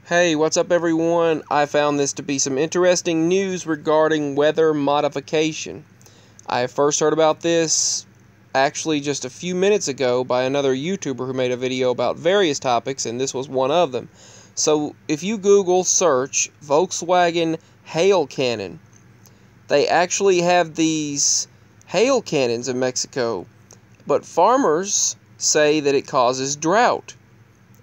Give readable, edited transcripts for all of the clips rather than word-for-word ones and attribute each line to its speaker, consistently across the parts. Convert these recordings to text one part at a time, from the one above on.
Speaker 1: Hey, what's up everyone? I found this to be some interesting news regarding weather modification. I first heard about this actually just a few minutes ago by another YouTuber who made a video about various topics, and this was one of them. So if you Google search Volkswagen hail cannon, they actually have these hail cannons in Mexico, but farmers say that it causes drought.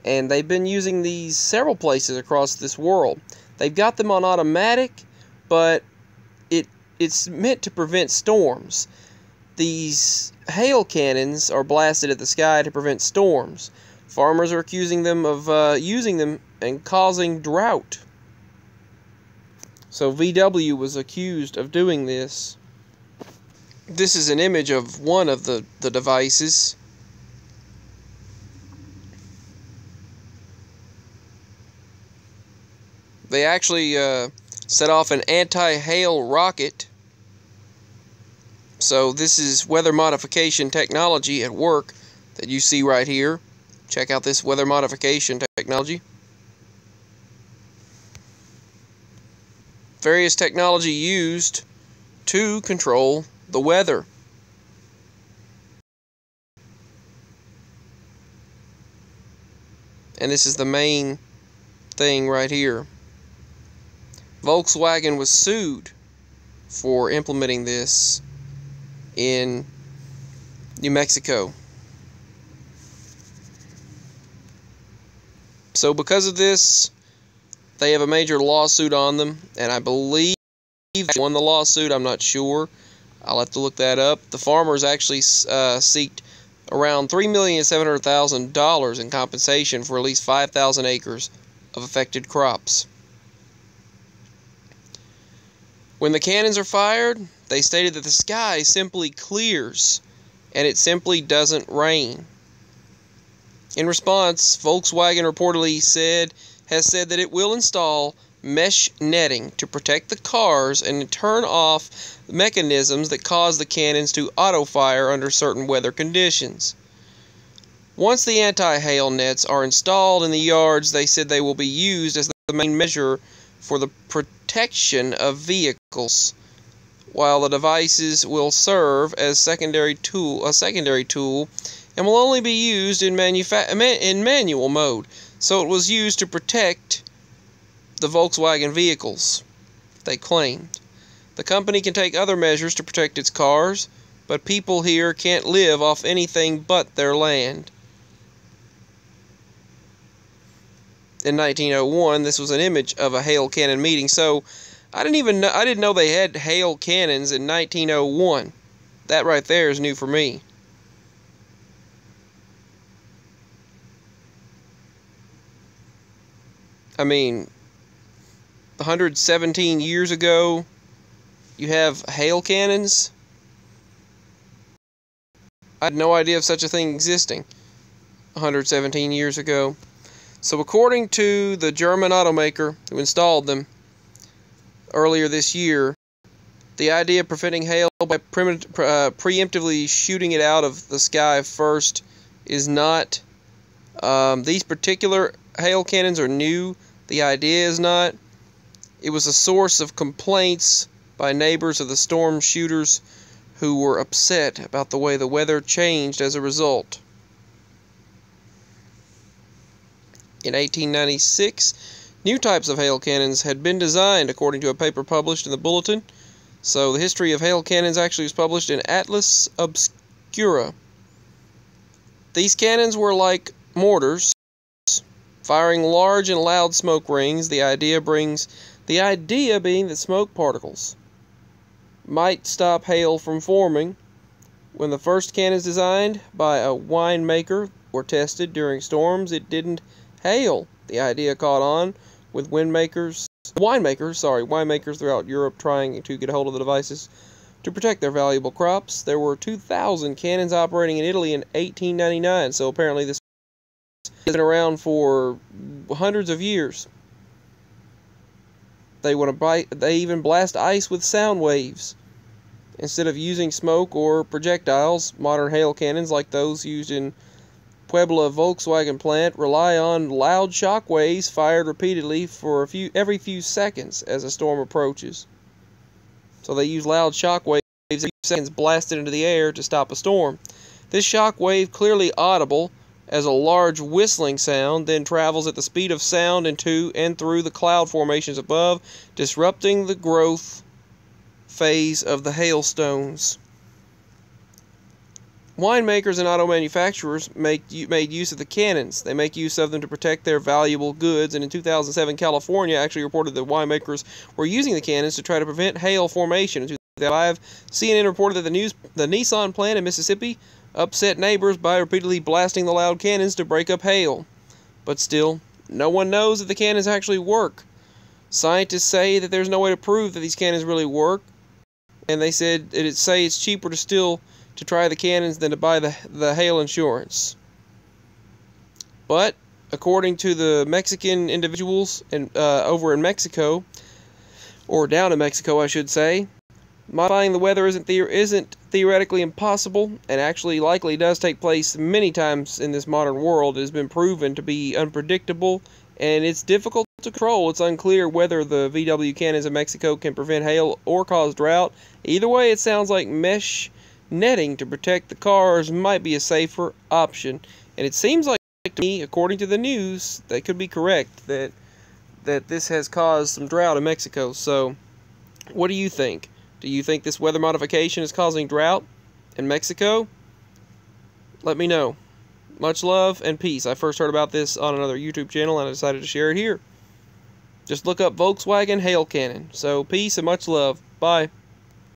Speaker 1: And they've been using these several places across this world. They've got them on automatic, but it's meant to prevent storms. These hail cannons are blasted at the sky to prevent storms. Farmers are accusing them of using them and causing drought. So VW was accused of doing this. This is an image of one of the devices. They actually set off an anti-hail rocket. So this is weather modification technology at work that you see right here. Check out this weather modification technology. Various technology used to control the weather. And this is the main thing right here. Volkswagen was sued for implementing this in New Mexico. So because of this, they have a major lawsuit on them, and I believe they won the lawsuit. I'm not sure. I'll have to look that up. The farmers actually seeked around $3,700,000 in compensation for at least 5,000 acres of affected crops. When the cannons are fired, they stated that the sky simply clears and it simply doesn't rain. In response, Volkswagen reportedly has said that it will install mesh netting to protect the cars and turn off mechanisms that cause the cannons to auto-fire under certain weather conditions. Once the anti-hail nets are installed in the yards, they said they will be used as the main measure for the protection of vehicles, while the devices will serve as a secondary tool, and will only be used in manual mode. So it was used to protect the Volkswagen vehicles, they claimed. The company can take other measures to protect its cars, but people here can't live off anything but their land. In 1901, this was an image of a hail cannon meeting. So I didn't know they had hail cannons in 1901. That right there is new for me. I mean, 117 years ago, you have hail cannons? I had no idea of such a thing existing 117 years ago. So according to the German automaker who installed them earlier this year, the idea of preventing hail by preemptively shooting it out of the sky first is not. These particular hail cannons are new. The idea is not. It was a source of complaints by neighbors of the storm shooters who were upset about the way the weather changed as a result. In 1896, new types of hail cannons had been designed according to a paper published in the Bulletin. So the history of hail cannons actually was published in Atlas Obscura. These cannons were like mortars, firing large and loud smoke rings. The idea being that smoke particles might stop hail from forming. When the first cannons designed by a winemaker were tested during storms, it didn't hail. The idea caught on with winemakers throughout Europe trying to get a hold of the devices to protect their valuable crops. There were 2,000 cannons operating in Italy in 1899, so apparently this has been around for hundreds of years. They even blast ice with sound waves. Instead of using smoke or projectiles, modern hail cannons like those used in Puebla Volkswagen plant rely on loud shock waves fired repeatedly for every few seconds as a storm approaches. So they use loud shock waves every few seconds blasted into the air to stop a storm. This shock wave, clearly audible as a large whistling sound, then travels at the speed of sound into and through the cloud formations above, disrupting the growth phase of the hailstones. Winemakers and auto manufacturers made use of the cannons. They make use of them to protect their valuable goods, and in 2007, California actually reported that winemakers were using the cannons to try to prevent hail formation. In 2005, CNN reported that the Nissan plant in Mississippi upset neighbors by repeatedly blasting the loud cannons to break up hail. But still, no one knows if the cannons actually work. Scientists say that there's no way to prove that these cannons really work, and they said it's cheaper to try the cannons than to buy the hail insurance. But according to the Mexican individuals over in Mexico, or down in Mexico, I should say, modifying the weather isn't theoretically impossible, and actually likely does take place many times in this modern world. It has been proven to be unpredictable, and it's difficult to control. It's unclear whether the VW cannons in Mexico can prevent hail or cause drought. Either way, it sounds like mesh netting to protect the cars might be a safer option. And it seems like, to me, according to the news, that could be correct, that this has caused some drought in Mexico. So, what do you think? Do you think this weather modification is causing drought in Mexico? Let me know. Much love and peace. I first heard about this on another YouTube channel, and I decided to share it here. Just look up Volkswagen hail cannon. So, peace and much love. Bye.